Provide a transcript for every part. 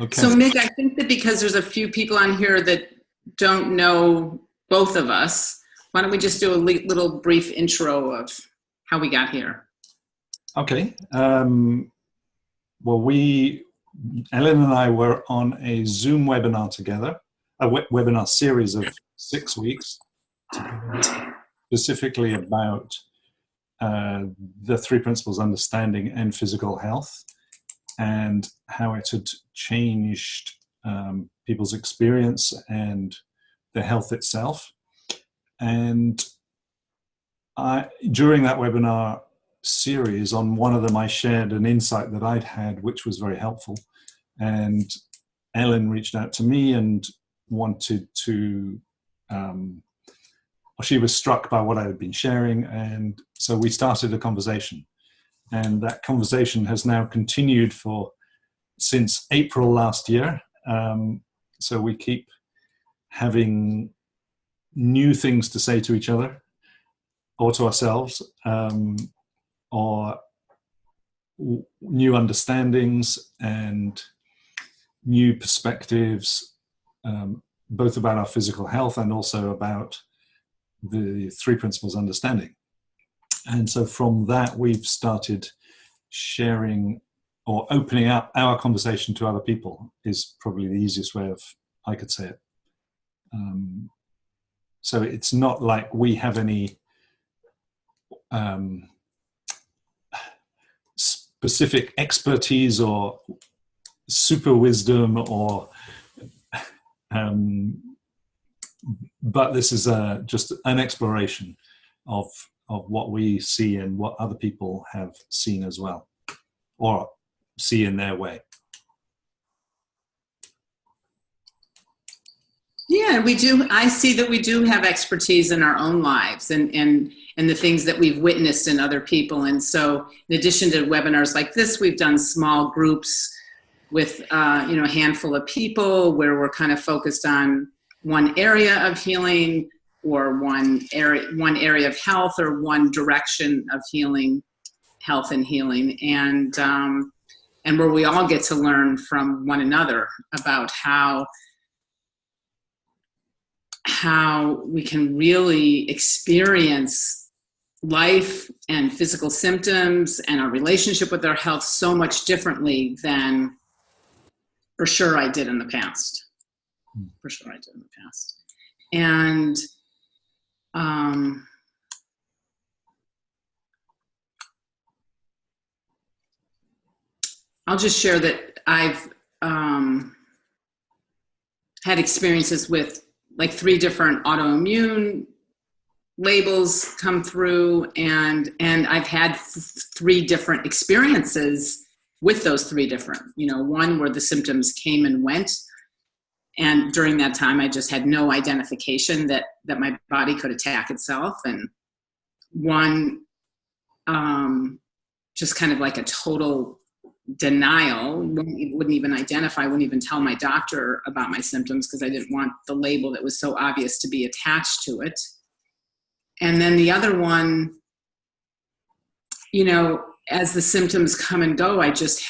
Okay. So Mick, I think that because there's a few people on here that don't know both of us, why don't we just do a little brief intro of how we got here? Okay. Well, Ellen and I were on a Zoom webinar together, a webinar series of 6 weeks, specifically about the three principles: understanding and physical health, and how it had changed people's experience and their health itself. And during that webinar series, on one of them, I shared an insight that I'd had, which was very helpful. And Ellen reached out to me and wanted to, she was struck by what I had been sharing. And so we started a conversation. And that conversation has now continued since April last year. So we keep having new things to say to each other or to ourselves, or new understandings and new perspectives, both about our physical health and also about the three principles understanding. And so from that, we've started sharing or opening up our conversation to other people, is probably the easiest way I could say it. So it's not like we have any specific expertise or super wisdom, or but this is just an exploration of what we see and what other people have seen as well, or see in their way. Yeah, we do. I see that we do have expertise in our own lives and the things that we've witnessed in other people. And so in addition to webinars like this, we've done small groups with a handful of people where we're kind of focused on one area of healing, or one area of health, or one direction of healing, health and healing, and where we all get to learn from one another about how we can really experience life and physical symptoms and our relationship with our health so much differently than for sure I did in the past. And I'll just share that I've had experiences with like 3 different autoimmune labels come through, and I've had 3 different experiences with those 3 different, one where the symptoms came and went, and during that time I just had no identification that my body could attack itself, and one just kind of like a total denial, wouldn't even identify, wouldn't even tell my doctor about my symptoms because I didn't want the label that was so obvious to be attached to it. And then the other one, as the symptoms come and go, I just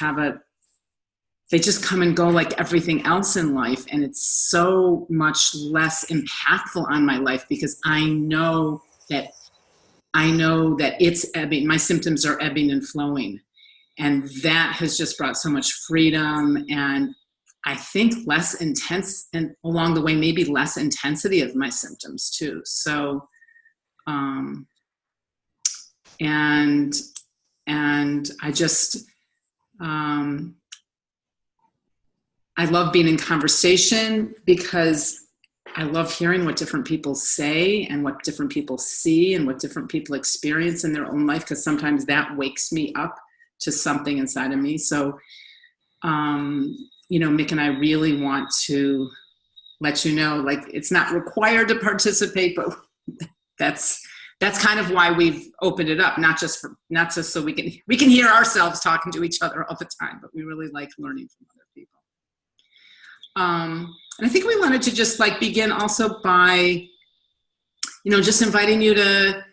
they just come and go like everything else in life. And it's so much less impactful on my life because I know that it's ebbing, my symptoms are ebbing and flowing. And that has just brought so much freedom, and I think less intense, and along the way, maybe less intensity of my symptoms too. So, and I just, I love being in conversation because I love hearing what different people say and what different people see and what different people experience in their own life, because sometimes that wakes me up to something inside of me. So, Mick and I really want to let you know, like, it's not required to participate, but that's kind of why we've opened it up, not just so we can hear ourselves talking to each other all the time, but we really like learning from other people. And I think we wanted to just begin also by, just inviting you to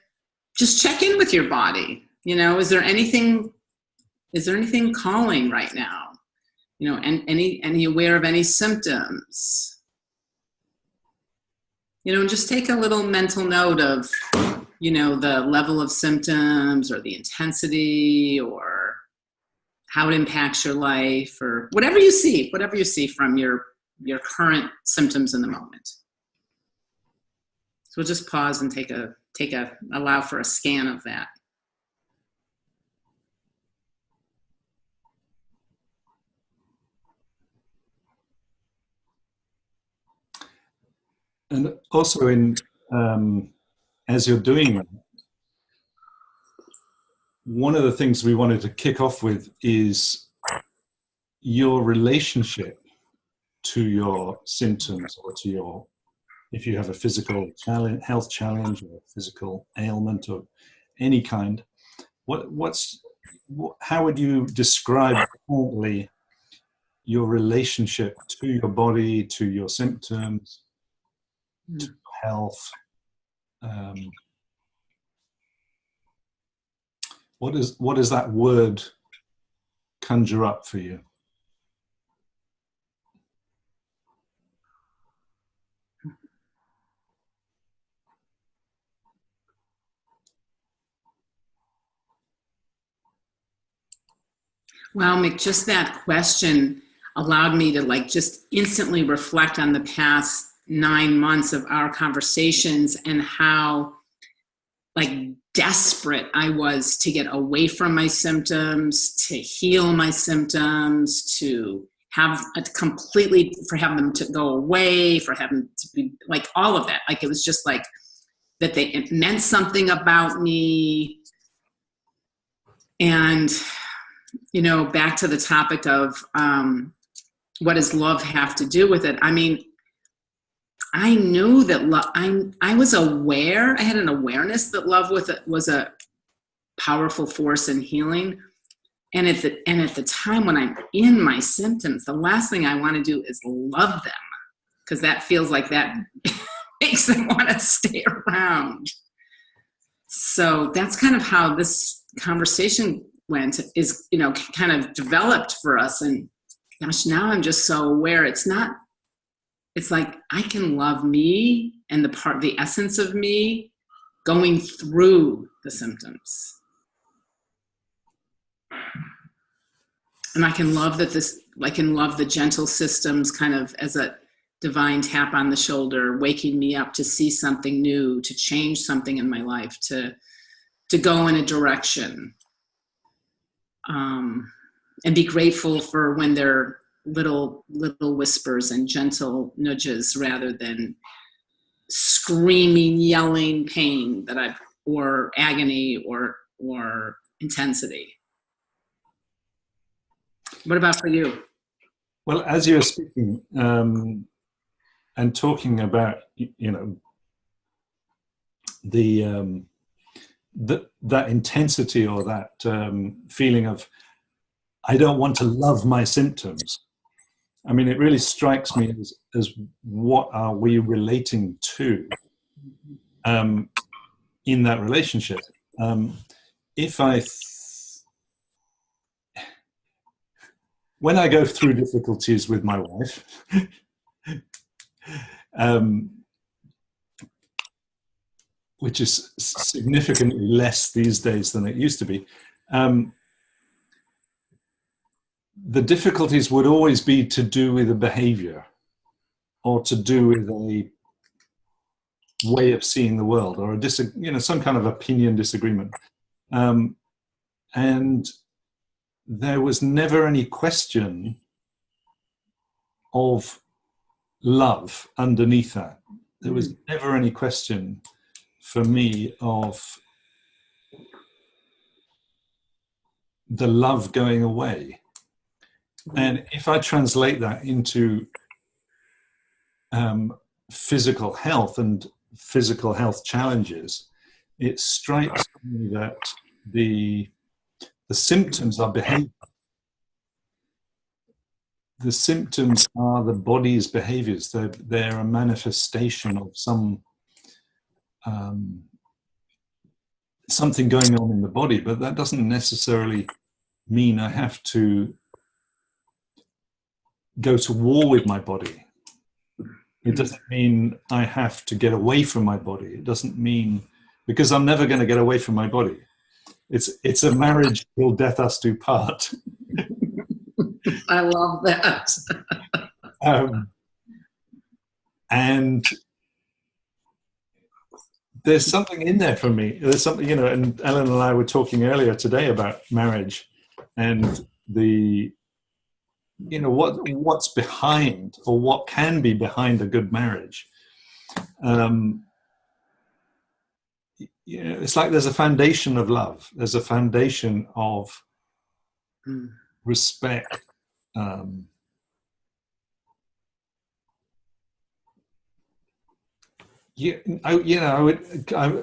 just check in with your body. Is there anything calling right now? and any aware of any symptoms, and just take a little mental note of, the level of symptoms or the intensity or how it impacts your life, or whatever you see from your current symptoms in the moment. So we'll just pause and allow for a scan of that. And also as you're doing that, one of the things we wanted to kick off with is your relationship to your symptoms, or to if you have a physical health challenge or physical ailment of any kind. How would you describe currently your relationship to your body, to your symptoms, to health? What does that word conjure up for you? Wow, Mick, just that question allowed me to just instantly reflect on the past 9 months of our conversations and how desperate I was to get away from my symptoms, to heal my symptoms, to have for having them to go away, for having to be all of that. It was just that it meant something about me. And, back to the topic of what does love have to do with it? I mean, I knew that love, I was aware, I had an awareness that love was a powerful force in healing. And at the time when I'm in my symptoms, the last thing I want to do is love them, because that feels like that makes them want to stay around. So that's kind of how this conversation went, is, kind of developed for us. And gosh, now I'm just so aware. It's I can love me and the essence of me going through the symptoms. And I can love the gentle systems kind of as a divine tap on the shoulder, waking me up to see something new, to change something in my life, to go in a direction. And be grateful for when they're little whispers and gentle nudges, rather than screaming, yelling pain or agony or intensity. What about for you? Well, as you're speaking and talking about, that intensity, or that feeling of, I don't want to love my symptoms. I mean, it really strikes me as what are we relating to in that relationship? When I go through difficulties with my wife, which is significantly less these days than it used to be, the difficulties would always be to do with a behavior, or to do with a way of seeing the world, or some kind of opinion disagreement. And there was never any question of love underneath that. There was never any question for me of the love going away. And if I translate that into physical health and physical health challenges, it strikes me that the symptoms are behavior. The symptoms are the body's behaviors. They're a manifestation of something going on in the body, but that doesn't necessarily mean I have to go to war with my body. It doesn't mean I have to get away from my body. It doesn't mean, because I'm never going to get away from my body. It's a marriage till death us do part. I love that. And there's something in there for me. There's something, and Ellen and I were talking earlier today about marriage and the, what's behind, or what can be behind a good marriage. It's like there's a foundation of love. There's a foundation of respect. I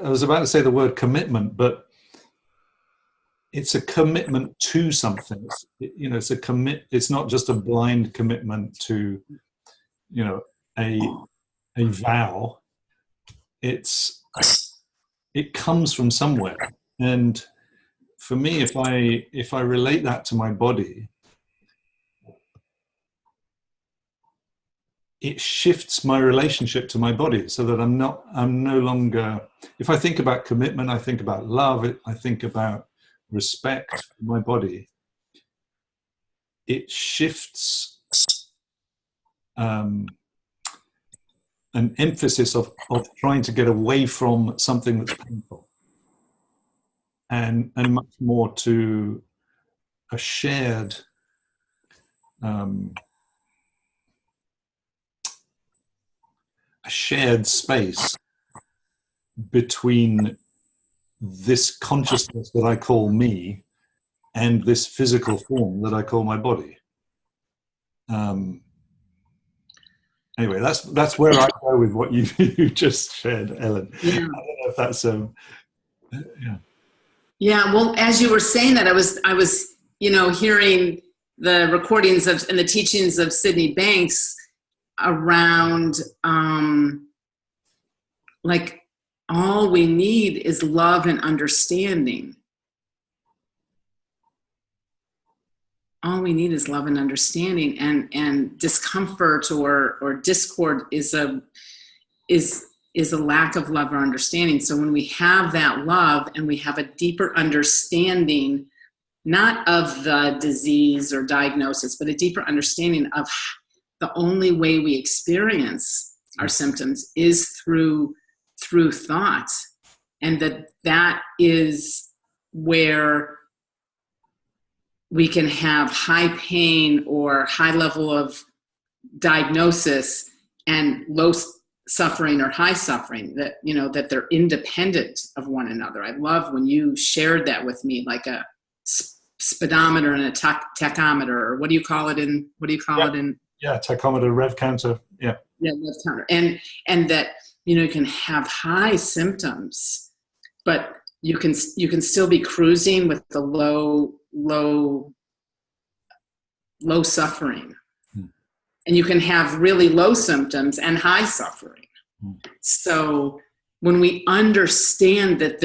was about to say the word commitment, but it's a commitment to something. It's a It's not just a blind commitment to, a vow. It comes from somewhere. And for me, if I relate that to my body, it shifts my relationship to my body, so that I'm no longer, if I think about commitment, I think about love, I think about respect for my body. It shifts an emphasis of trying to get away from something that's painful, and much more to a shared space between this consciousness that I call me and this physical form that I call my body. Anyway, that's where I go with what you just shared, Ellen. Yeah. I don't know if that's yeah. Yeah. Well, as you were saying that, I was hearing the recordings of and the teachings of Sydney Banks around like all we need is love and understanding. All we need is love and understanding, and discomfort or discord is a lack of love or understanding. So when we have that love and we have a deeper understanding, not of the disease or diagnosis, but a deeper understanding of the only way we experience our symptoms is through thought, and that is where we can have high pain or high level of diagnosis and low suffering or high suffering, that that they're independent of one another. I love when you shared that with me, like a speedometer and a tachometer, or what do you call it in Yeah, tachometer, rev counter. Yeah, rev counter, and that you can have high symptoms, but you can still be cruising with the low suffering, and you can have really low symptoms and high suffering. So when we understand that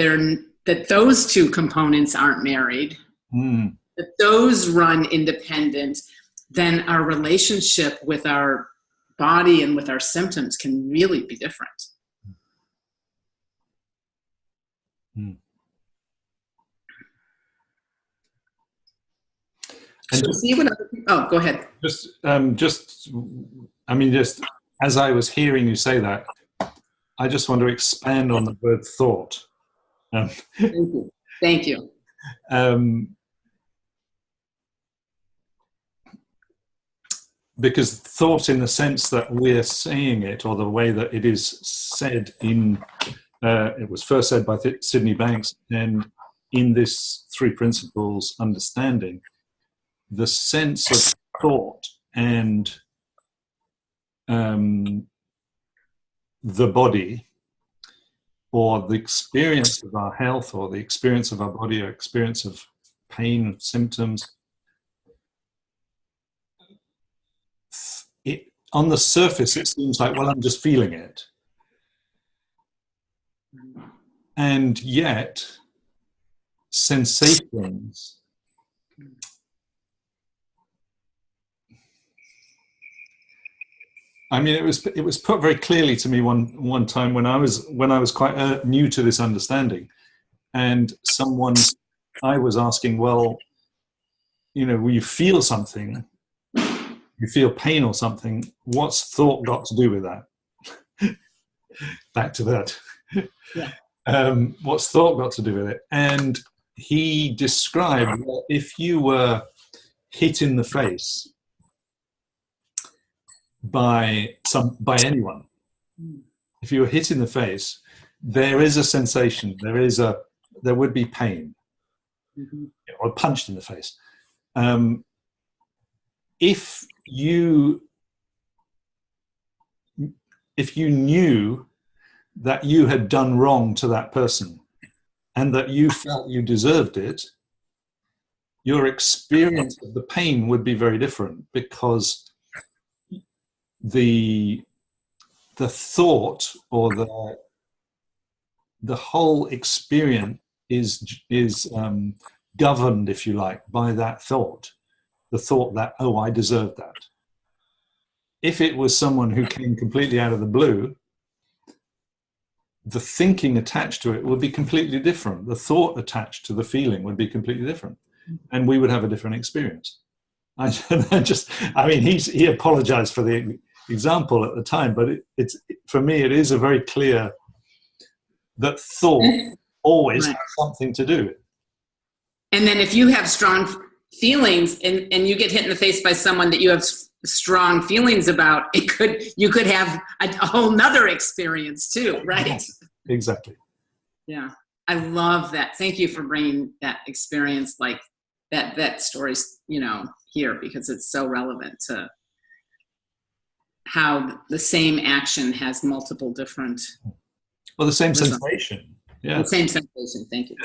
those two components aren't married, that those run independent, then our relationship with our body and with our symptoms can really be different. And so see what other people, go ahead. Just as I was hearing you say that, I just want to expand on the word thought. Thank you. Because thought, in the sense that we're saying it, or the way that it is said it was first said by Sydney Banks, and in this Three Principles understanding, the sense of thought and the body, or the experience of our health, or the experience of our body, or experience of pain, symptoms, on the surface it seems like, well, I'm just feeling it. And yet sensations I mean, it was put very clearly to me one time when I was quite new to this understanding, and I was asking, well, when you feel something, you feel pain or something, what's thought got to do with that? Back to that. Yeah. What's thought got to do with it? And he described that if you were hit in the face by anyone, if you were hit in the face, there is a sensation, there would be pain, or punched in the face. If you knew that you had done wrong to that person and that you felt you deserved it, your experience of the pain would be very different, because the thought, or the whole experience is governed, if you like, by that thought. The thought that, oh, I deserve that. If it was someone who came completely out of the blue, the thinking attached to it would be completely different. The thought attached to the feeling would be completely different, and we would have a different experience. He apologized for the example at the time, but it's for me, it is a very clear that thought always has something to do with it. And then if you have strong feelings and you get hit in the face by someone that you have strong feelings about, you could have a whole nother experience too, right? Yes, exactly. Yeah, I love that. Thank you for bringing that experience, like that story's, here, because it's so relevant to how the same action has multiple different. Well, the same sensation. Yeah. The same sensation. Thank you.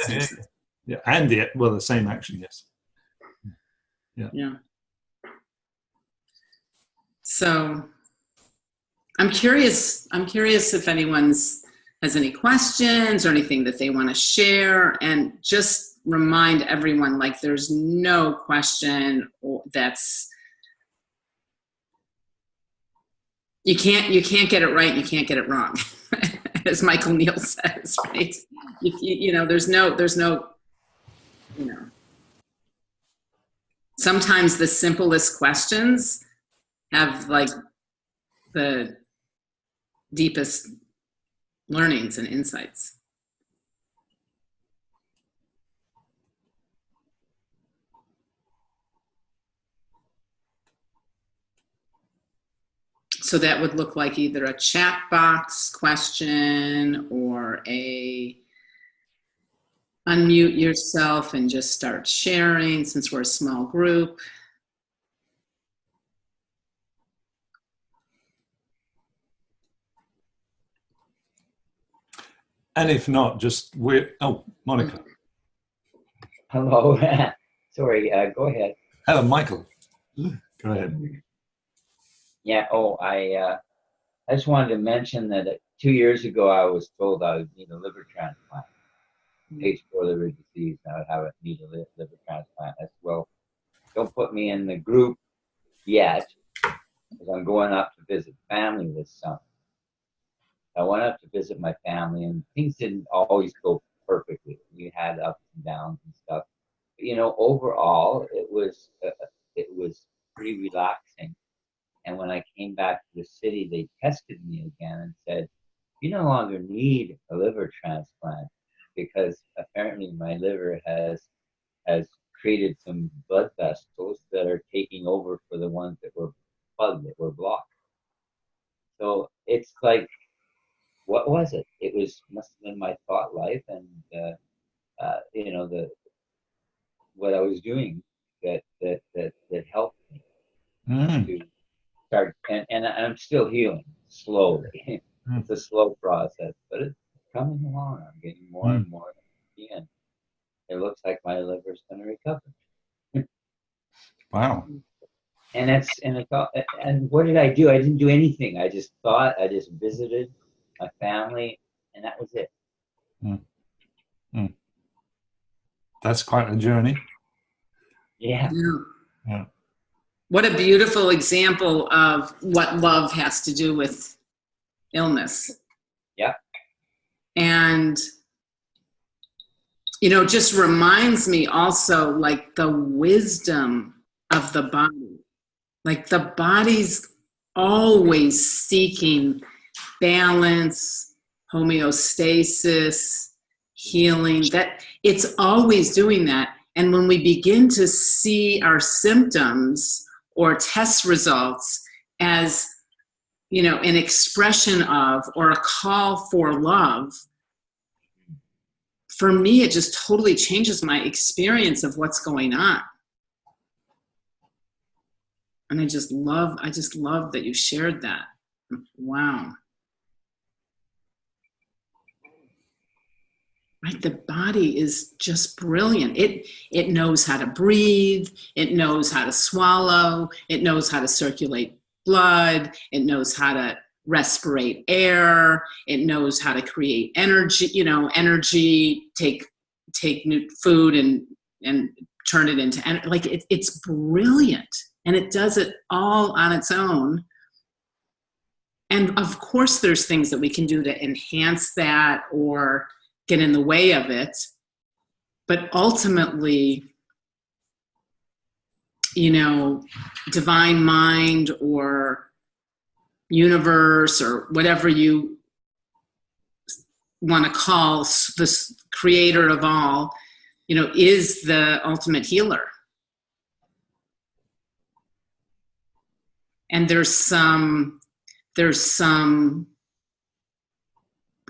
Yeah. And the same action. Yes. Yeah. So I'm curious if anyone has any questions or anything that they want to share, and just remind everyone, like, there's no question that's, you can't get it right, you can't get it wrong, as Michael Neal says, right? There's no, sometimes the simplest questions have like the deepest learnings and insights. So that would look like either a chat box question or a unmute yourself and just start sharing, since we're a small group. And if not, just Monica. Hello. Sorry, go ahead. Hello, Michael. Go ahead. Yeah, I just wanted to mention that 2 years ago I was told I would need a liver transplant. Stage 4 liver disease, and I would have need a liver transplant as well. Don't put me in the group yet, because I'm going up to visit family this summer. I went up to visit my family, and things didn't always go perfectly. We had ups and downs and stuff. But, overall, it was pretty relaxing. And when I came back to the city, they tested me again and said, "You no longer need a liver transplant, because apparently my liver has created some blood vessels that are taking over for the ones that were plugged, that were blocked." So it's like, what was it? It must have been my thought life and what I was doing that helped me to start. And I'm still healing slowly. It's a slow process, but it's coming along. I'm getting more and more and it looks like my liver's going to recover. Wow. And what did I do? I didn't do anything. I just visited my family, and that was it. That's quite a journey. Yeah. What a beautiful example of what love has to do with illness. Yeah. And, you know, it just reminds me also like the wisdom of the body. Like the body's always seeking balance, homeostasis, healing, that it's always doing that. And when we begin to see our symptoms or test results as, you know, an expression of or a call for love, for me, it just totally changes my experience of what's going on. And I just love that you shared that. Wow. Right, the body is just brilliant. It knows how to breathe. It knows how to swallow. It knows how to circulate blood. It knows how to respirate air. It knows how to create energy. You know, energy. Take new food and turn it into energy. Like it's brilliant, and it does it all on its own. And of course, there's things that we can do to enhance that or get in the way of it. But ultimately, you know, divine mind or universe or whatever you want to call this creator of all, you know, is the ultimate healer. And there's some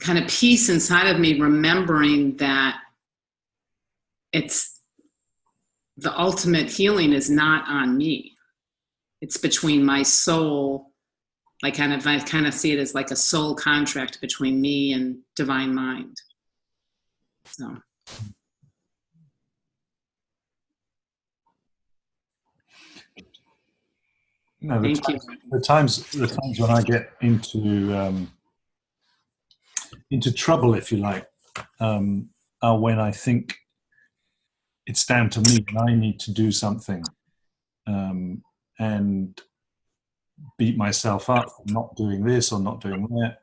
kind of peace inside of me remembering that it's the ultimate healing is not on me. It's between my soul. I kind of see it as like a soul contract between me and divine mind. So. No, Thank you. The times when I get into trouble, if you like, are when I think it's down to me and I need to do something, and beat myself up for not doing this or not doing that,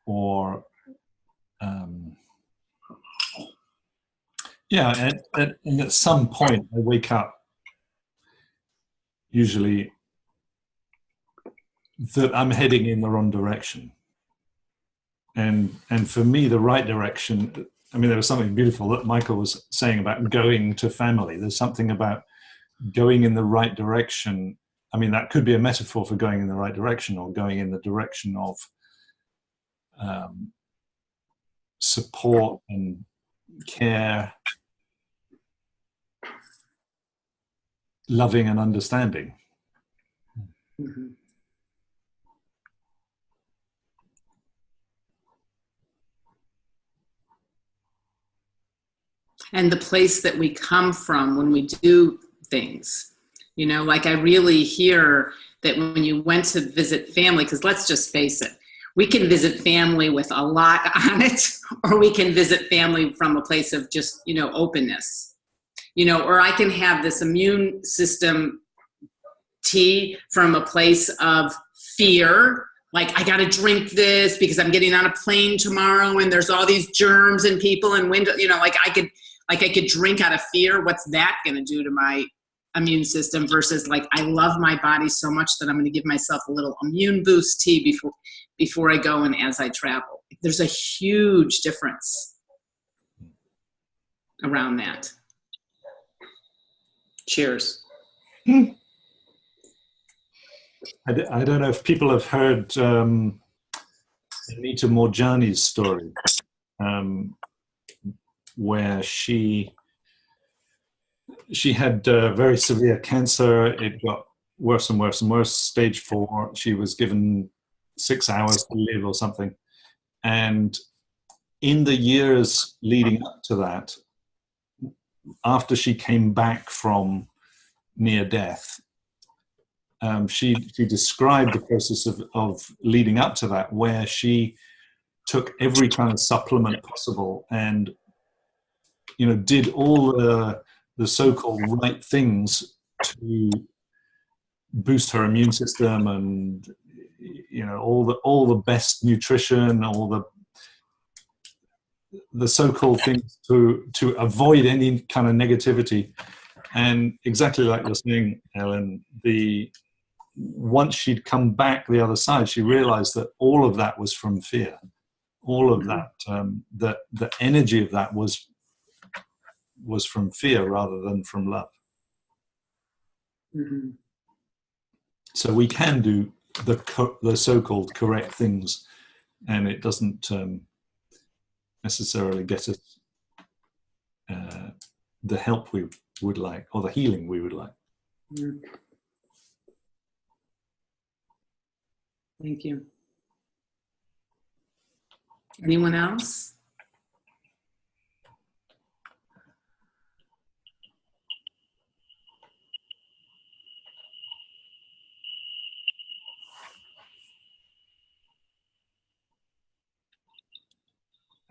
or and at some point I wake up, usually, that I'm heading in the wrong direction. And for me, the right direction, I mean, there was something beautiful that Michael was saying about going to family. There's something about going in the right direction. I mean, that could be a metaphor for going in the right direction or going in the direction of support and care, loving and understanding. Mm-hmm. And the place that we come from when we do things, you know, like I really hear that when you went to visit family, because let's just face it, we can visit family with a lot on it, or we can visit family from a place of just, you know, openness, you know, or I can have this immune system tea from a place of fear. Like, I got to drink this because I'm getting on a plane tomorrow and there's all these germs and people and window, you know, like I could drink out of fear. What's that going to do to my immune system versus like, I love my body so much that I'm going to give myself a little immune boost tea before I go and as I travel. There's a huge difference around that. Cheers. I don't know if people have heard Anita Morjani's story, where she had very severe cancer. It got worse and worse and worse. Stage 4. She was given 6 hours to live or something. And in the years leading up to that, after she came back from near death, she described the process of leading up to that, where she took every kind of supplement possible and, you know, did all the so-called right things to boost her immune system, and all the best nutrition, all the so-called things to avoid any kind of negativity. And exactly like you're saying, Ellen, once she'd come back the other side, she realized that all of that was from fear. All of that, the energy of that was from fear rather than from love. Mm-hmm. So we can do the so-called correct things, and it doesn't necessarily get us the help we would like, or the healing we would like. Mm. Thank you. Anyone else?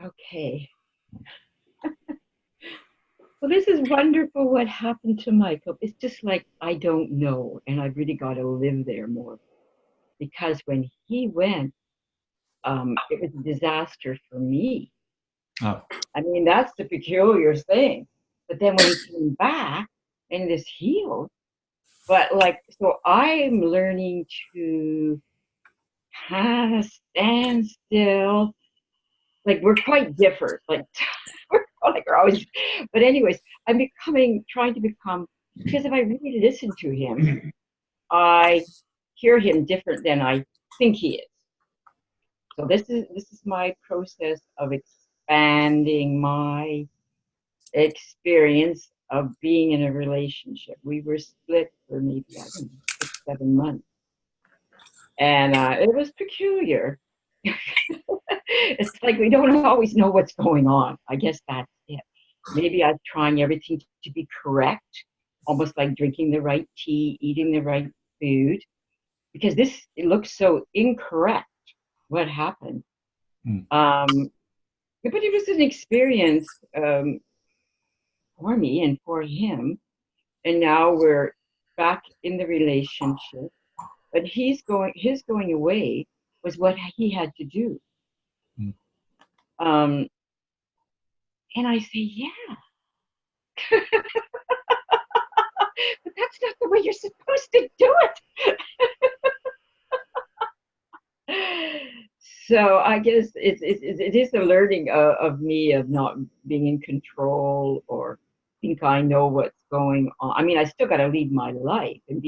Okay. Well, this is wonderful what happened to Michael. It's just like, I don't know. And I've really got to live there more. Because when he went, it was a disaster for me. Oh. I mean, that's the peculiar thing. But then when he came back and is healed, but like, so I'm learning to kind of stand still. Like, we're quite different. Like, we're always, but anyways, I'm trying to become, because if I really listen to him, I hear him different than I think he is. So this is my process of expanding my experience of being in a relationship. We were split for maybe, I don't know, 6-7 months. And it was peculiar. It's like we don't always know what's going on. I guess that's it. Maybe I'm trying everything to be correct, almost like drinking the right tea, eating the right food, because it looks so incorrect what happened. But it was an experience for me and for him. And now we're back in the relationship. But his going away was what he had to do. And I say, yeah. But that's not the way you're supposed to do it. So I guess it is the learning of me of not being in control or think I know what's going on. I mean, I still got to lead my life and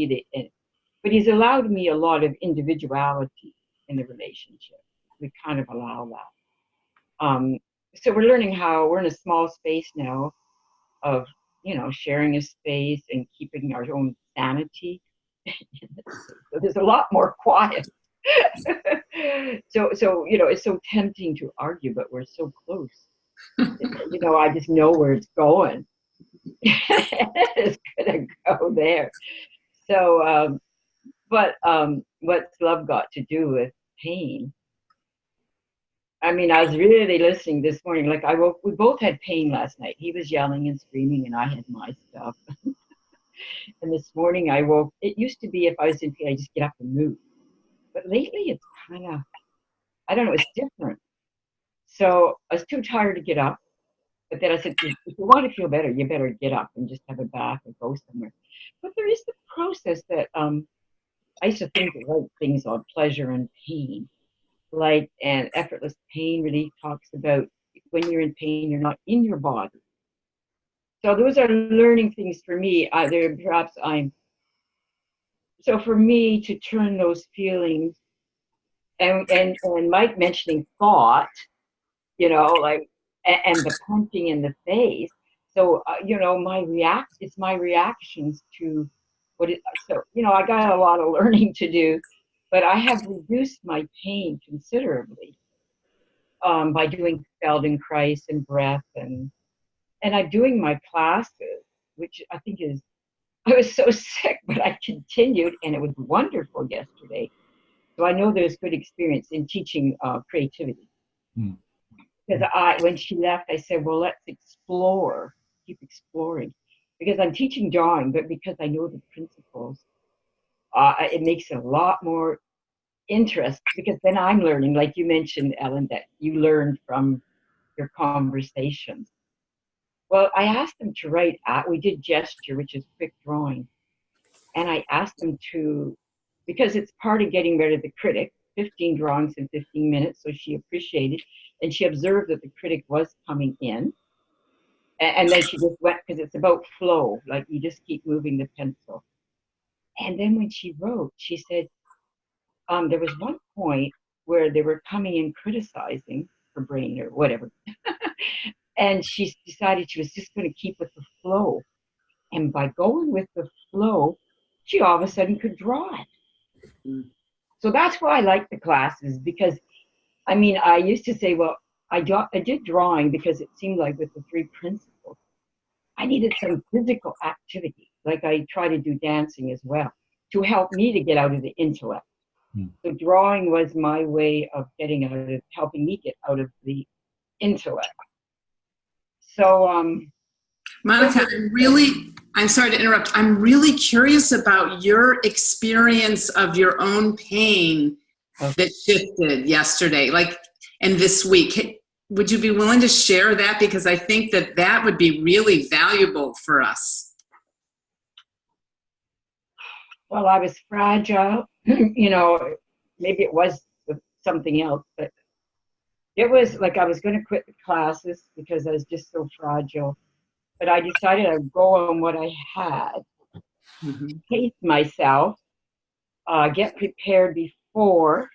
but he's allowed me a lot of individuality in the relationship. We kind of allow that. So we're learning how we're in a small space now of, sharing a space and keeping our own sanity. So there's a lot more quiet. So it's so tempting to argue, but we're so close. I just know where it's going. It's gonna go there. So, what's love got to do with pain? I mean, I was really listening this morning. Like we both had pain last night. He was yelling and screaming, and I had my stuff. And this morning I woke. It used to be if I was in pain, I just get up and move. But lately it's kind of, I don't know, it's different. So I was too tired to get up. But then I said, if you want to feel better, you better get up and just have a bath and go somewhere. But there is the process that I used to think that write things on pleasure and pain. Like, and effortless pain relief talks about when you're in pain, you're not in your body. So those are learning things for me. So for me to turn those feelings and Mike mentioning thought, like, and the punching in the face. So, it's my reactions to I got a lot of learning to do, but I have reduced my pain considerably by doing Feldenkrais and breath, and I'm doing my classes, which I think I was so sick, but I continued, and it was wonderful yesterday. So I know there's good experience in teaching creativity. Because when she left, I said, well, let's keep exploring. Because I'm teaching drawing, but because I know the principles, it makes it a lot more interest, because then I'm learning, like you mentioned, Ellen, that you learned from your conversations. Well, I asked them to write, we did gesture, which is quick drawing. And I asked them to, because it's part of getting rid of the critic, 15 drawings in 15 minutes. So she appreciated, and she observed that the critic was coming in. And then she just went, because it's about flow, like you just keep moving the pencil. And then when she wrote, she said, there was one point where they were coming in criticizing her brain or whatever. And she decided she was just going to keep with the flow. And by going with the flow, she all of a sudden could draw it. Mm. So that's why I like the classes, because, I mean, I used to say, well, I did drawing because it seemed like with the 3 principles, I needed some physical activity. Like I try to do dancing as well to help me to get out of the intellect. Mm. So drawing was my way of helping me get out of the intellect. So, Monica, I'm sorry to interrupt. I'm really curious about your experience of your own pain that shifted yesterday, and this week. Would you be willing to share that? Because I think that would be really valuable for us. Well, I was fragile, maybe it was something else, but it was like I was going to quit the classes because I was just so fragile. But I decided I'd go on what I had, pace myself, get prepared before.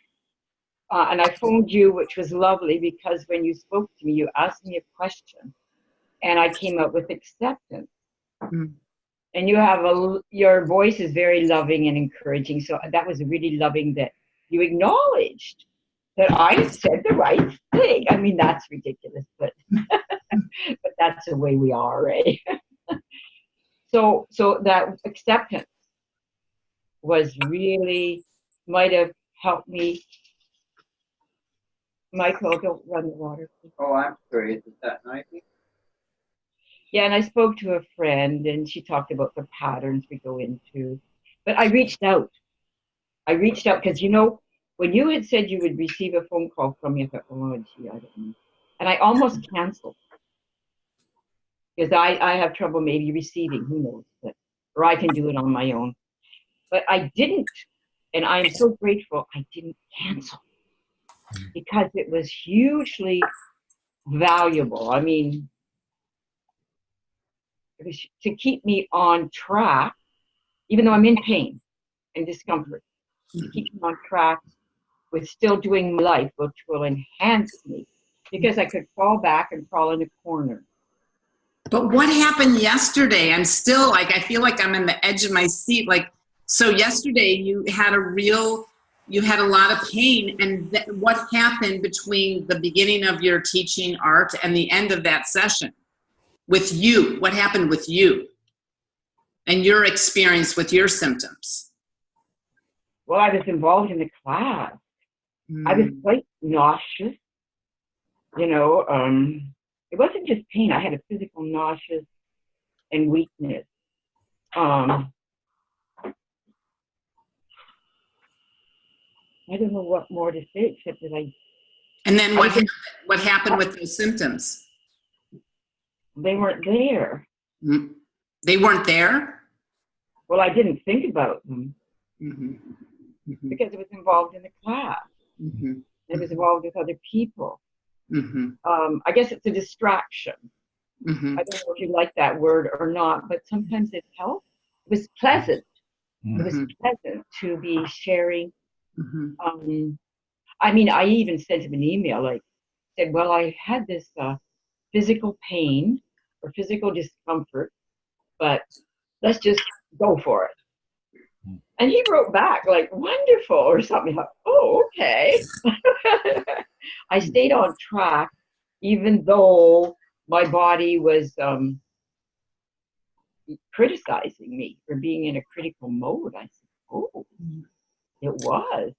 And I phoned you, which was lovely, because when you spoke to me, you asked me a question, and I came up with acceptance. Mm-hmm. And your voice is very loving and encouraging. So that was really loving that you acknowledged that I had said the right thing. I mean, that's ridiculous, but but that's the way we are, right? So that acceptance might have helped me. Michael, don't run the water, please. Oh, I'm sorry. Is that nice? Yeah, and I spoke to a friend, and she talked about the patterns we go into. But I reached out. Because, when you had said you would receive a phone call from me, I thought, oh, gee, I don't know. And I almost canceled. Because I have trouble maybe receiving, who knows, or I can do it on my own. But I didn't, and I am so grateful I didn't cancel, because it was hugely valuable. I mean, it was to keep me on track, even though I'm in pain and discomfort, to keep me on track with still doing my life, which will enhance me, because I could fall back and crawl in a corner. But what happened yesterday? I'm still I feel like I'm on the edge of my seat. So yesterday you had a lot of pain, and what happened between the beginning of your teaching art and the end of that session with you? What happened with you and your experience with your symptoms? Well, I was involved in the class. I was quite nauseous, it wasn't just pain. I had a physical nauseous and weakness. I don't know what more to say, except that And then what happened with those symptoms? They weren't there. They weren't there? Well, I didn't think about them because it was involved in the class. It was involved with other people. I guess it's a distraction. I don't know if you like that word or not, but sometimes it helps. It was pleasant. It was pleasant to be sharing. I mean, I even sent him an email, said, well, I had this physical pain or physical discomfort, but let's just go for it. And he wrote back wonderful or something. Oh, okay. I stayed on track, even though my body was criticizing me for being in a critical mode. I said, oh, it was.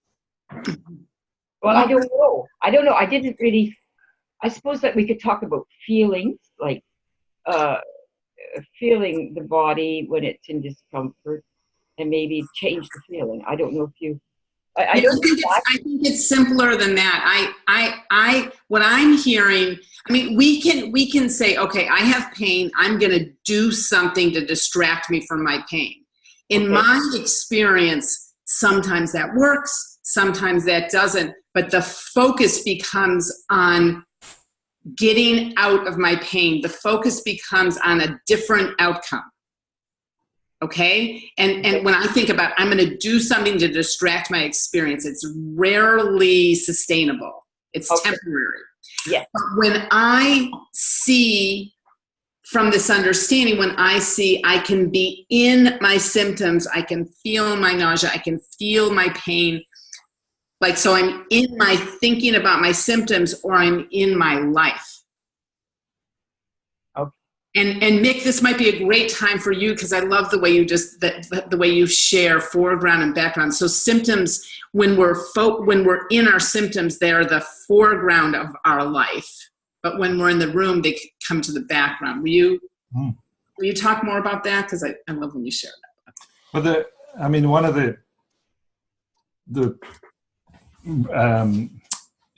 Well, I don't know. I didn't really, I suppose that we could talk about feelings, feeling the body when it's in discomfort. and maybe change the feeling. I don't know if you. I think it's simpler than that. What I'm hearing, I mean, we can say, okay, I have pain. I'm going to do something to distract me from my pain. In my experience, sometimes that works, sometimes that doesn't, but the focus becomes on getting out of my pain. The focus becomes on a different outcome. Okay? And when I think about, I'm going to do something to distract my experience, it's rarely sustainable. It's temporary. Yeah. But when I see from this understanding, when I see I can be in my symptoms, I can feel my nausea, I can feel my pain. Like, so I'm in my thinking about my symptoms, or I'm in my life. And Mick, this might be a great time for you, because I love the way you the way you share foreground and background. So symptoms, when we're in our symptoms, they're the foreground of our life. But when we're in the room, they come to the background. Will you talk more about that? Because I love when you share that. Well, one of the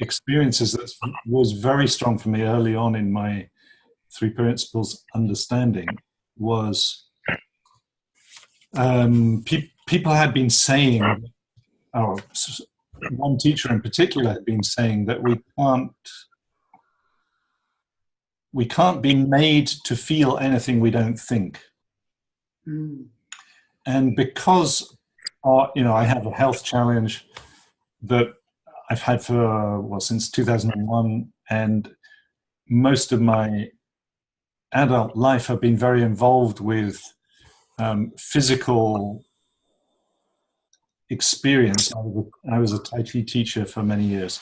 experiences that was very strong for me early on in my Three Principles understanding was people had been saying, or one teacher in particular had been saying, that we can't be made to feel anything we don't think. And because I have a health challenge that I've had since 2001, and most of my adult life have been very involved with physical experience. I was a Tai Chi teacher for many years.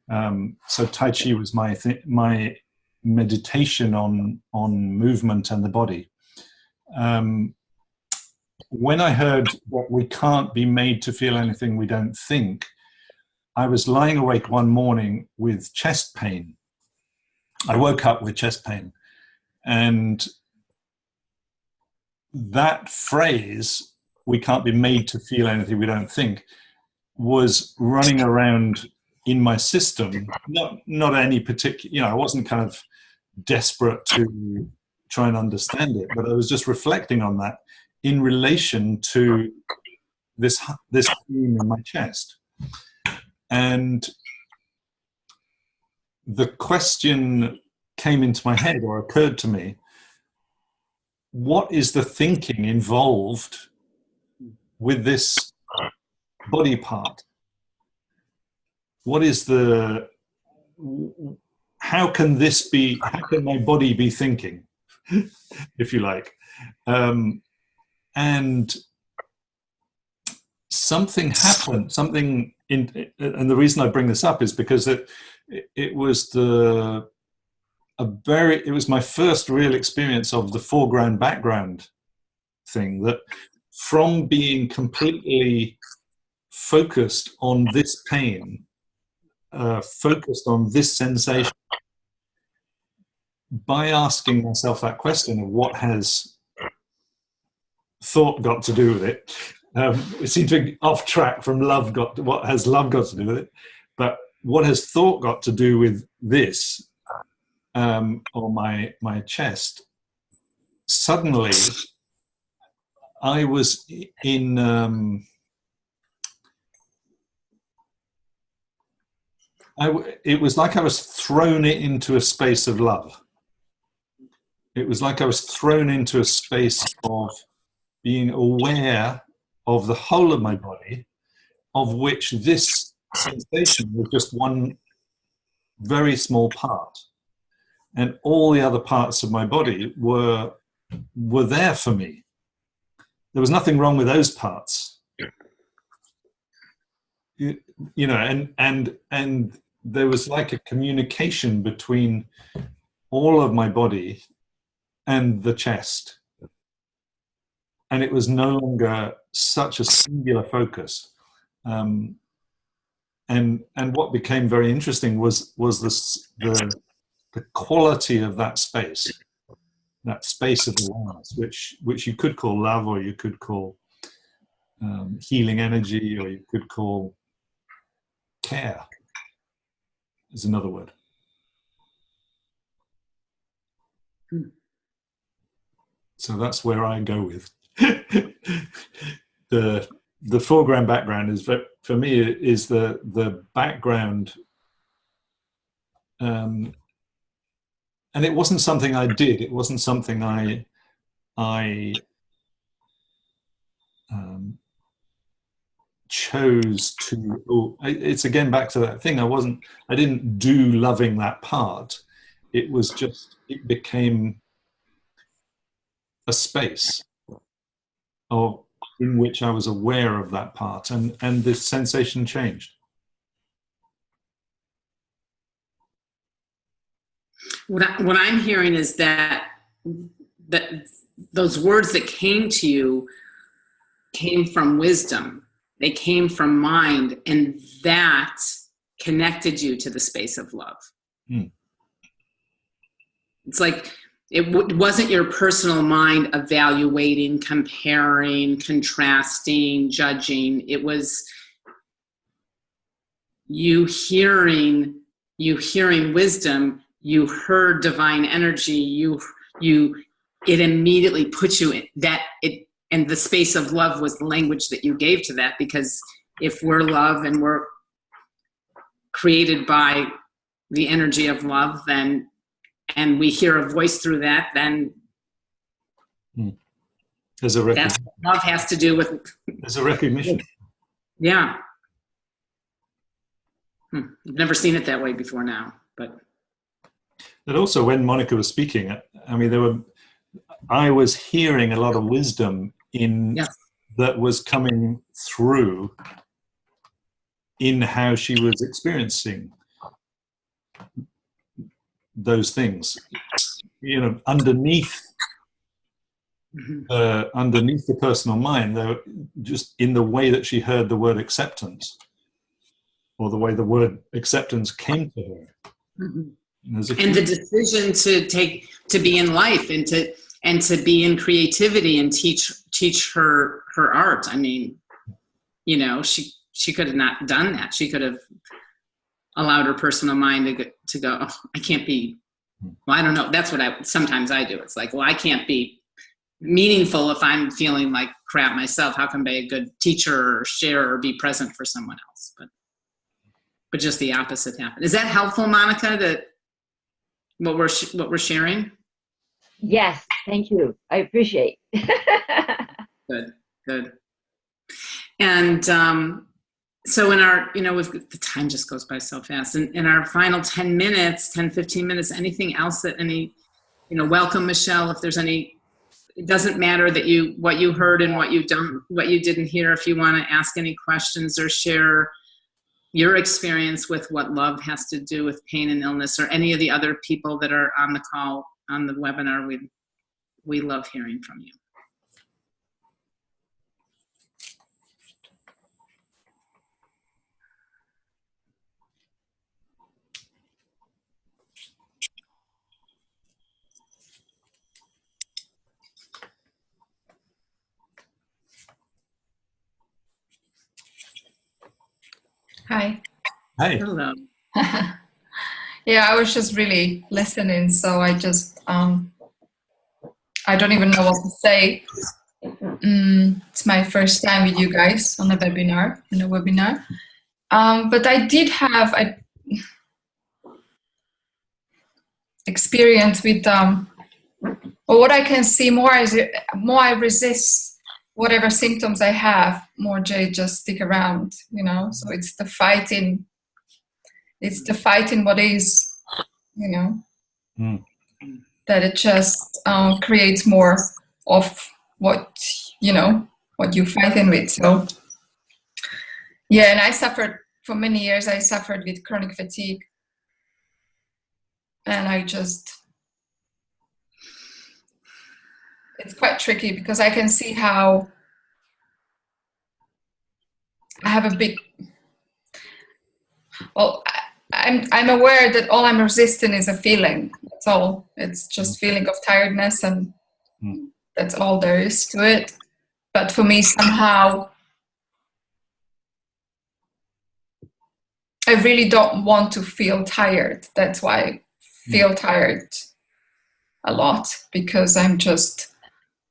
So Tai Chi was my meditation on movement and the body. When I heard that we can't be made to feel anything we don't think, I was lying awake one morning with chest pain. I woke up with chest pain. And that phrase, we can't be made to feel anything we don't think, was running around in my system. Not any particular, I wasn't kind of desperate to try and understand it, but I was just reflecting on that in relation to this pain in my chest. And the question came into my head, or occurred to me, what is the thinking involved with this body part? How can my body be thinking, if you like? And something happened, and the reason I bring this up is because it was my first real experience of the foreground background thing, that from being completely focused on this pain, focused on this sensation, by asking myself that question of what has thought got to do with it. It seemed to be off track from what has love got to do with it, but what has thought got to do with this, or my chest? Suddenly, I was in. It was like I was thrown into a space of love. It was like I was thrown into a space of being aware of the whole of my body, of which this sensation was just one very small part. And all the other parts of my body were there for me. There was nothing wrong with those parts. And there was like a communication between all of my body and the chest. And it was no longer such a singular focus. And what became very interesting was the quality of that space of awareness, which you could call love, or you could call healing energy, or you could call care is another word. So that's where I go with. The foreground background is, for me, is the background, and it wasn't something I did. It wasn't something I chose to. Oh, it's again back to that thing. I didn't do loving that part. It was just, it became a space in which I was aware of that part, and this sensation changed. What I'm hearing is that those words that came to you came from wisdom. They came from mind, and that connected you to the space of love. It's like it wasn't your personal mind evaluating, comparing, contrasting, judging. It was you hearing wisdom. You heard divine energy. It immediately put you in that. And the space of love was the language that you gave to that, because if we're love and we're created by the energy of love, then, and we hear a voice through that, then there's a that's what love has to do with. There's a recognition. Yeah. I've never seen it that way before now, but. And also, when Monica was speaking, I mean, I was hearing a lot of wisdom that was coming through in how she was experiencing those things. You know, underneath the personal mind, though, just in the way that she heard the word acceptance, or the way the word acceptance came to her. And the decision to be in life and to be in creativity and teach her art. I mean, you know, she could have not done that. She could have allowed her personal mind to go, oh, I can't be, well, I don't know. That's what sometimes I do. It's like, well, I can't be meaningful if I'm feeling like crap myself. How can I be a good teacher or share or be present for someone else? But just the opposite happened. Is that helpful, Monica, that what we're sharing? Yes, thank you. I appreciate. Good. And so in our, you know, the time just goes by so fast. And in our final 10 minutes, 10, 15 minutes, anything else that welcome, Michelle, if there's any, it doesn't matter that what you heard and what you didn't hear. If you want to ask any questions or share your experience with what love has to do with pain and illness, or any of the other people that are on the call, on the webinar, we love hearing from you. Hi. Hey. Hello. Yeah, I was just really listening, so I just I don't even know what to say. It's my first time with you guys on a webinar, but I did have a experience with or what I can see more I resist whatever symptoms I have, more they just stick around, you know. So it's the fighting what is, you know, that it just creates more of what you're fighting with. So yeah, and I suffered for many years. I suffered with chronic fatigue, and it's quite tricky because I can see how I have a big, well, I'm aware that all I'm resisting is a feeling. That's all. It's just feeling of tiredness, and that's all there is to it. But for me, somehow I really don't want to feel tired. That's why I feel tired a lot, because I'm just,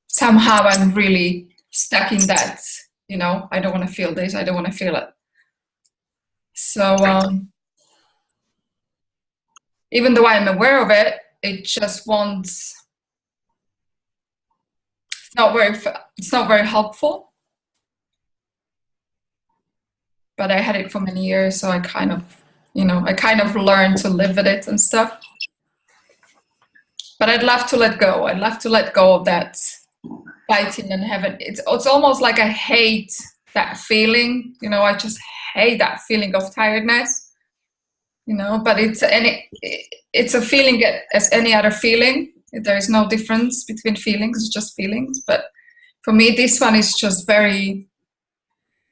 somehow I'm really stuck in that, you know, I don't want to feel this, I don't want to feel it. So even though I'm aware of it, it just won't, it's not very helpful. But I had it for many years, so I kind of, you know, I kind of learned to live with it and stuff. But I'd love to let go. I'd love to let go of that fighting and having, it's almost like I hate that feeling, you know, I just hate that feeling of tiredness, you know, but it's a feeling as any other feeling. There is no difference between feelings, it's just feelings. But for me, this one is just very,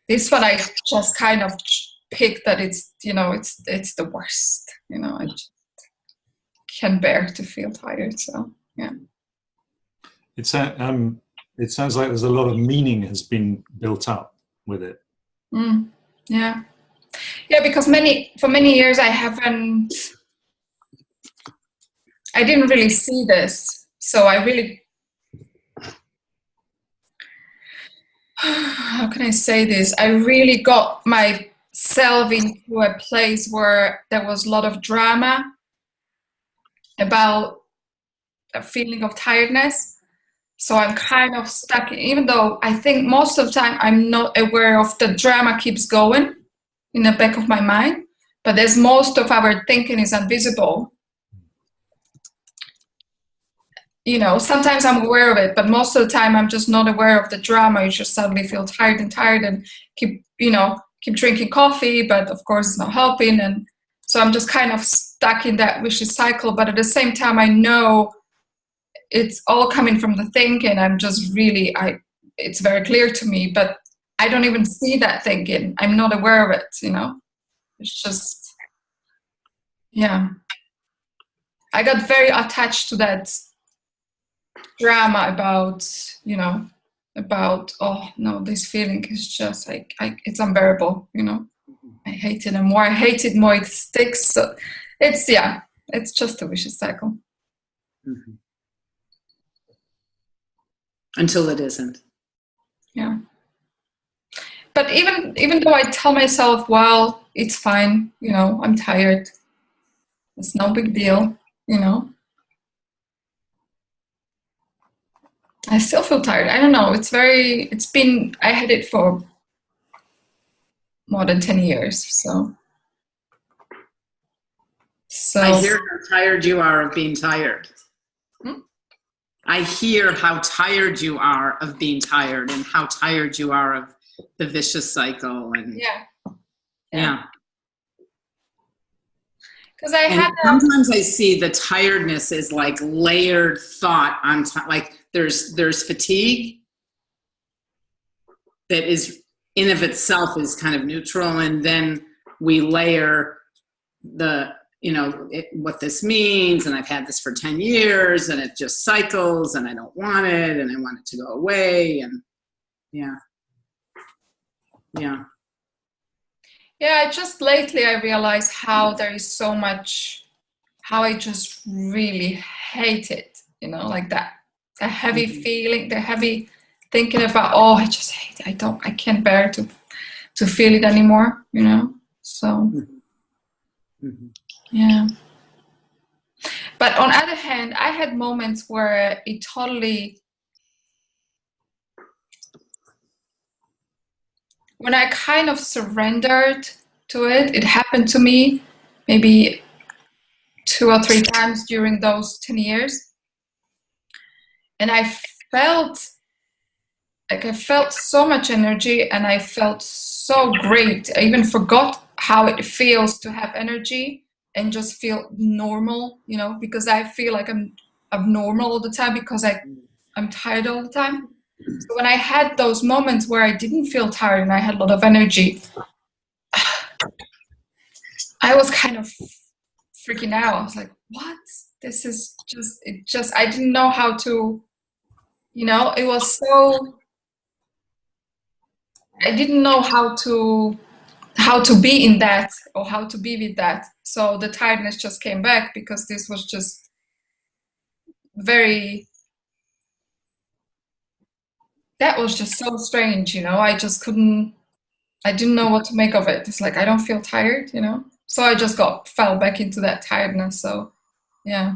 this one I just kind of picked that it's, you know, it's the worst, you know, I just can bear to feel tired, so yeah. It sounds like there's a lot of meaning has been built up with it. Yeah, because for many years I didn't really see this, so I really, how can I say this? I really got myself into a place where there was a lot of drama about a feeling of tiredness. So I'm kind of stuck, even though I think most of the time I'm not aware of the drama keeps going in the back of my mind, but as most of our thinking is invisible, you know, sometimes I'm aware of it, but most of the time I'm just not aware of the drama. You just suddenly feel tired and keep drinking coffee, but of course it's not helping. And so I'm just kind of stuck in that vicious cycle. But at the same time, I know it's all coming from the thinking. I'm just really, it's very clear to me, but I don't even see that thinking. I'm not aware of it, you know? It's just, yeah. I got very attached to that drama about, you know, about, oh no, this feeling is just like, it's unbearable, you know? I hate it, and more I hate it, more it sticks. So it's, yeah, it's just a vicious cycle. Mm-hmm. Until it isn't. Yeah. But even though I tell myself, well, it's fine, you know, I'm tired, it's no big deal, you know, I still feel tired. I don't know. I had it for more than 10 years. So I hear how tired you are of being tired. I hear how tired you are of being tired, and how tired you are of the vicious cycle. And yeah. Because sometimes I see the tiredness is like layered thought on top. Like there's fatigue that is in of itself is kind of neutral, and then we layer the, you know, what this means, and I've had this for 10 years, and it just cycles, and I don't want it, and I want it to go away, and yeah. Just lately I realized how there is so much, how I just really hate it, you know, like that, the heavy feeling, the heavy thinking about, oh, I just hate it. I can't bear to feel it anymore, you know, so yeah. But on the other hand, I had moments where it totally, when I kind of surrendered to it, it happened to me maybe 2 or 3 times during those 10 years. And I felt so much energy, and I felt so great. I even forgot how it feels to have energy and just feel normal, you know, because I feel like I'm abnormal all the time because I'm tired all the time. So when I had those moments where I didn't feel tired and I had a lot of energy, I was kind of freaking out. I was like, what? This is just, I didn't know how to, you know, it was so, I didn't know how how to be in that or how to be with that. So the tiredness just came back because this was just that was just so strange, you know. I didn't know what to make of it. It's like, I don't feel tired, you know. So I just fell back into that tiredness. So yeah,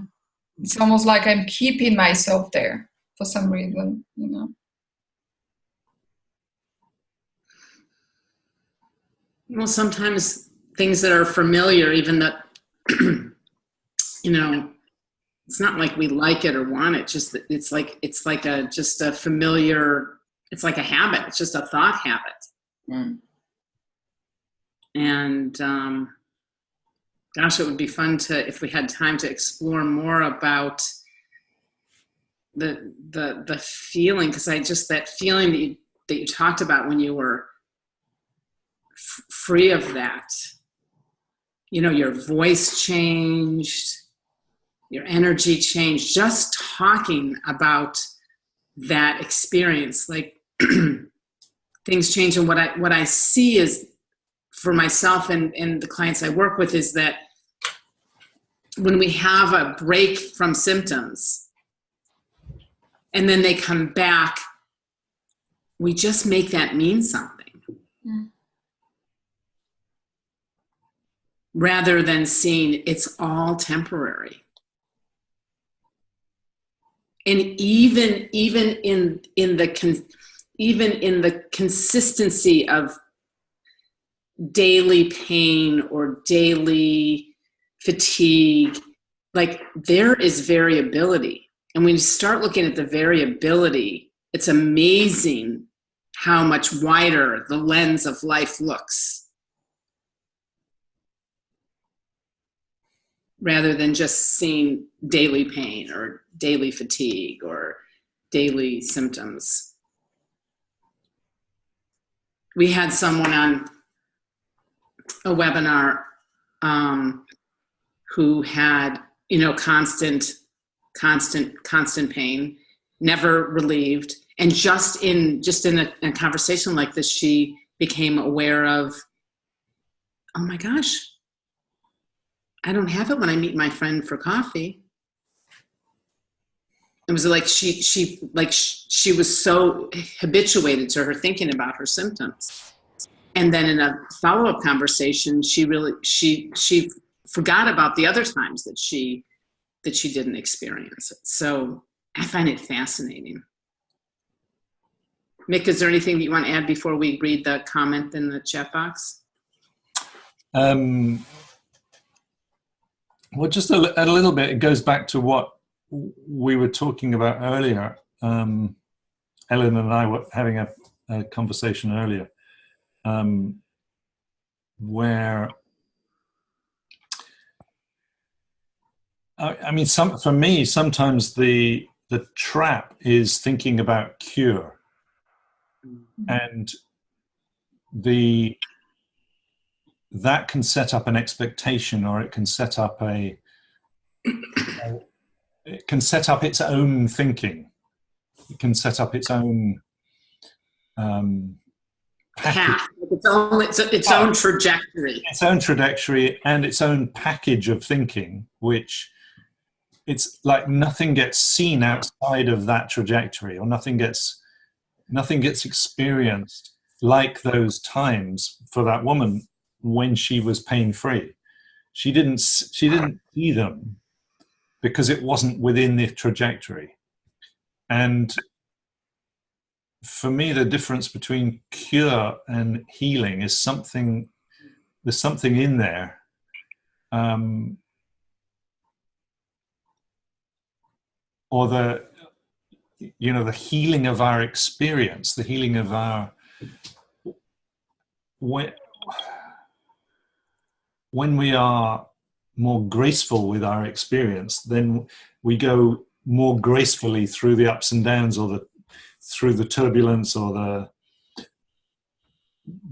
it's almost like I'm keeping myself there for some reason, you know. Well, sometimes things that are familiar, even that, you know, it's not like we like it or want it. Just that it's like just a familiar. It's like a habit. It's just a thought habit. Mm. And gosh, it would be fun if we had time to explore more about the feeling, because that feeling that you talked about when you were free of that. You know, your voice changed, your energy changed, just talking about that experience, like things change. And what I see is, for myself and the clients I work with, is that when we have a break from symptoms and then they come back, we just make that mean something. Mm. Rather than seeing it's all temporary. And even in the consistency of daily pain or daily fatigue, like, there is variability. And when you start looking at the variability, it's amazing how much wider the lens of life looks, rather than just seeing daily pain or daily fatigue or daily symptoms. We had someone on a webinar who had, you know, constant pain, never relieved. And just in a conversation like this, she became aware of, oh my gosh, I don't have it when I meet my friend for coffee. It was like she was so habituated to her thinking about her symptoms. And then in a follow-up conversation, she forgot about the other times that she didn't experience it. So I find it fascinating. Mick, is there anything that you want to add before we read the comment in the chat box? Well, just a little bit. It goes back to what we were talking about earlier. Ellen and I were having a conversation earlier, where I mean, for me, sometimes the trap is thinking about cure, and that can set up an expectation, or it can set up its own thinking. It can set up its own path, its own trajectory. Its own trajectory and its own package of thinking, which it's like nothing gets seen outside of that trajectory, or nothing gets experienced like those times for that woman when she was pain-free. She didn't see them because it wasn't within the trajectory. And for me, the difference between cure and healing is there's something in there. Or the healing of our experience, the healing of our, when we are more graceful with our experience, then we go more gracefully through the ups and downs, or through the turbulence, or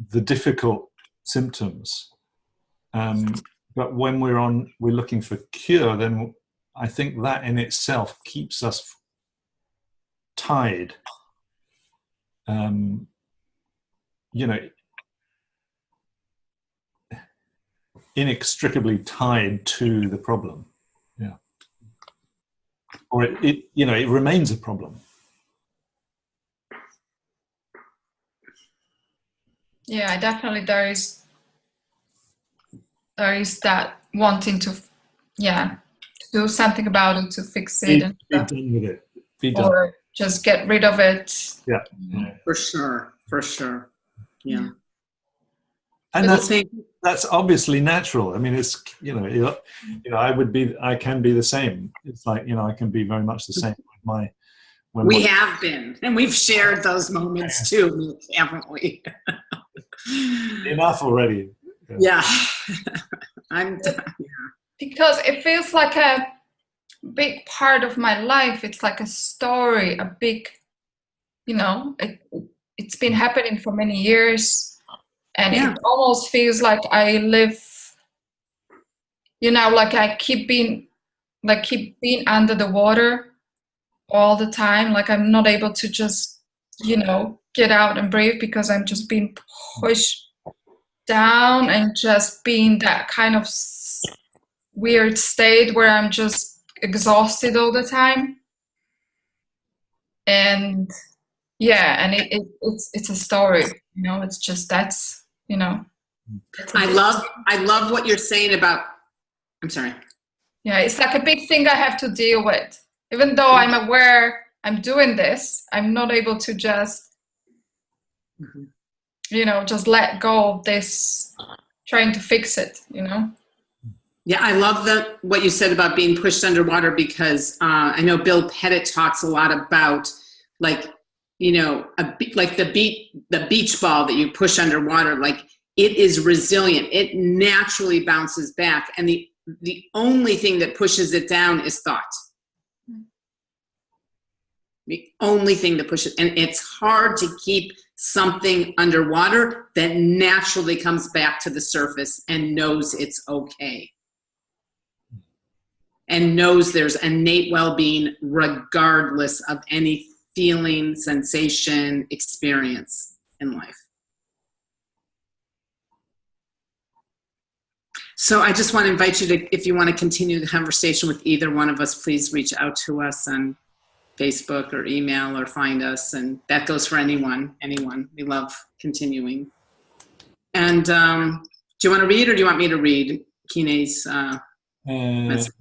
the difficult symptoms. But when we're looking for cure, then I think that in itself keeps us tied. inextricably tied to the problem. Yeah. Or it you know, it remains a problem. Yeah, definitely there is that wanting to, yeah, do something about it, to fix it and Be stuff, done with it. Be done. or just get rid of it. Yeah. For sure. For sure. Yeah. And But that's obviously natural. I mean, it's, you know, I can be the same. It's like, you know, I can be very much the same with my, We have been, and we've shared those moments too, haven't we? Enough already. Yeah. I'm done. because it feels like a big part of my life. It's like a story, a big, you know, it's been happening for many years, and Yeah. it almost feels like I live, you know, like I keep being under the water all the time. Like I'm not able to just, you know, get out and breathe, because I'm just being pushed down and just being that kind of weird state where I'm just exhausted all the time. And yeah, and it's a story, you know. It's just, that's, you know, I love what you're saying about, I'm sorry. yeah, it's like a big thing I have to deal with. Even though I'm aware I'm doing this, I'm not able to just, you know, just let go of this, trying to fix it, you know. Yeah, I love what you said about being pushed underwater, because I know Bill Pettit talks a lot about, like, you know, like the beach ball that you push underwater, like it is resilient. It naturally bounces back, and the only thing that pushes it down is thought. The only thing that pushes, and it's hard to keep something underwater that naturally comes back to the surface and knows it's okay. And knows there's innate well-being regardless of any feeling, sensation, experience in life. So I just want to invite you to, if you want to continue the conversation with either one of us, please reach out to us on Facebook or email, or find us. And that goes for anyone. We love continuing. And do you want to read, or do you want me to read Kine's message?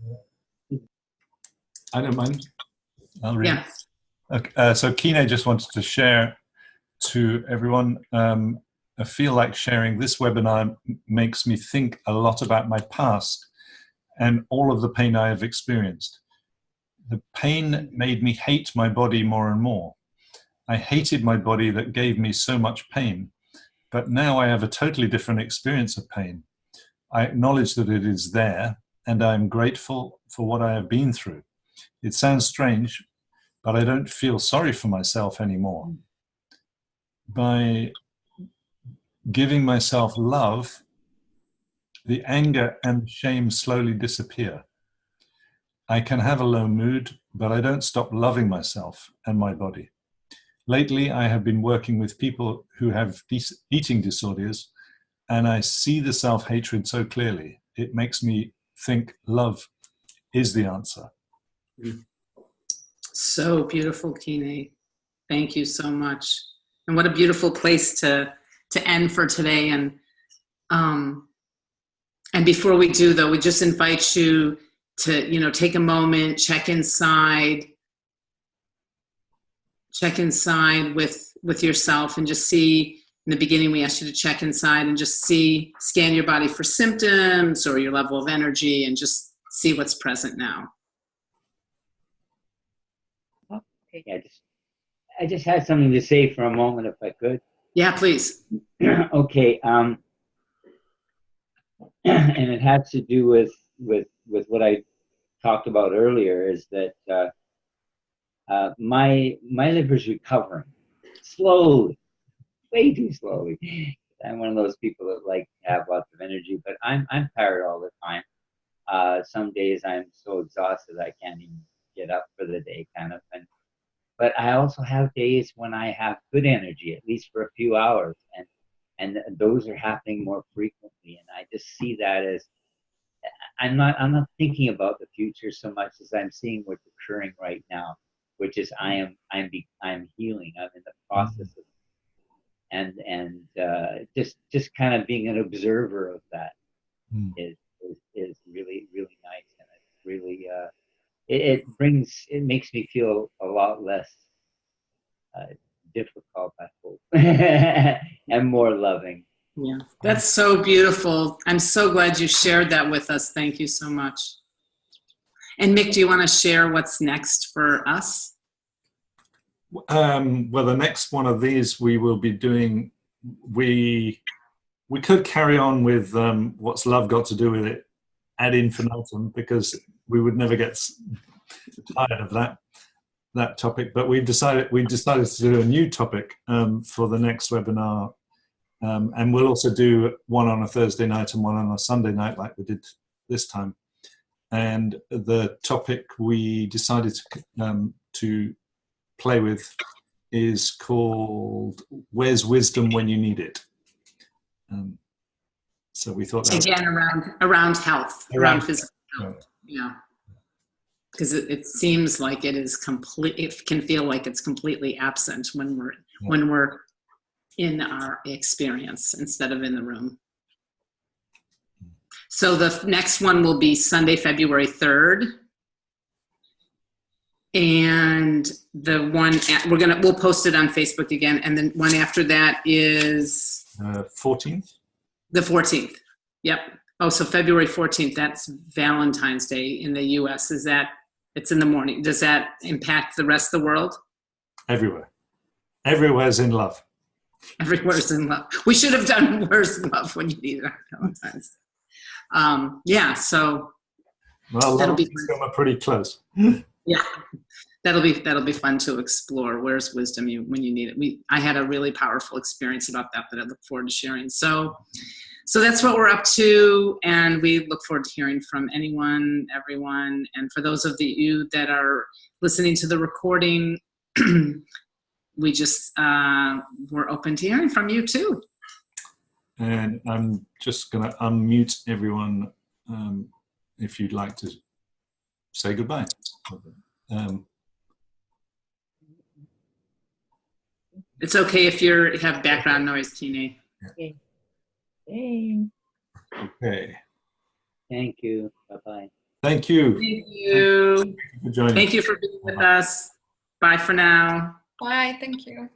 I don't mind. I'll read. Yeah. Okay, so Kine just wanted to share to everyone, I feel like sharing this webinar makes me think a lot about my past and all of the pain I have experienced. The pain made me hate my body more and more. I hated my body that gave me so much pain, but now I have a totally different experience of pain. I acknowledge that it is there, and I am grateful for what I have been through. It sounds strange, but I don't feel sorry for myself anymore. By giving myself love, the anger and shame slowly disappear. I can have a low mood, but I don't stop loving myself and my body. Lately, I have been working with people who have eating disorders, and I see the self-hatred so clearly. It makes me think love is the answer. So beautiful, Kine. Thank you so much. And what a beautiful place to end for today. And before we do, though, we just invite you to, you know, take a moment, check inside with yourself, and just see. In the beginning, we asked you to check inside and just scan your body for symptoms or your level of energy, and just see what's present now. Okay, I just had something to say for a moment, if I could. Yeah, please. Okay, and it has to do with what I talked about earlier, is that my liver's recovering slowly, way too slowly. I'm one of those people that like to have lots of energy, but I'm tired all the time. Some days I'm so exhausted I can't even get up for the day, kind of thing. But I also have days when I have good energy, at least for a few hours. and those are happening more frequently. And I just see that as, I'm not thinking about the future so much as I'm seeing what's occurring right now, which is I'm healing. I'm in the process of, and just kind of being an observer of that is really, really nice. And it's really it makes me feel a lot less difficult, I hope, and more loving. Yeah, that's so beautiful. I'm so glad you shared that with us. Thank you so much. And Mick, do you want to share what's next for us? Well, the next one of these we will be doing, we could carry on with what's love got to do with it ad infinitum, because we would never get tired of that topic. But we decided to do a new topic for the next webinar. And we'll also do one on a Thursday night and one on a Sunday night like we did this time. And the topic we decided to play with is called Where's Wisdom When You Need It? So we thought that again around health, around physical health. Yeah. Because it seems like it is complete. It can feel like it's completely absent when we're in our experience instead of in the room. So the next one will be Sunday, February 3rd. And the one we'll post it on Facebook again. And then one after that is 14th. The 14th. Yep. Oh, so February 14th, that's Valentine's Day in the US. It's in the morning. Does that impact the rest of the world? Everywhere. Everywhere's in love. Everywhere's in love. We should have done Where's Love When You Need It on Valentine's Day. Yeah, so well, that'll be fun. Pretty close. Yeah, that'll be fun to explore. Where's wisdom when you need it? I had a really powerful experience about that I look forward to sharing. So that's what we're up to, and we look forward to hearing from anyone, everyone, and for those of you that are listening to the recording, we just we're open to hearing from you too. And I'm just going to unmute everyone if you'd like to say goodbye. It's okay if you have background noise, Tina. Okay. Okay. Thank you. Bye-bye. Thank you. Thank you. Thank you for joining. Thank you for being with us. Bye for now. Bye. Thank you.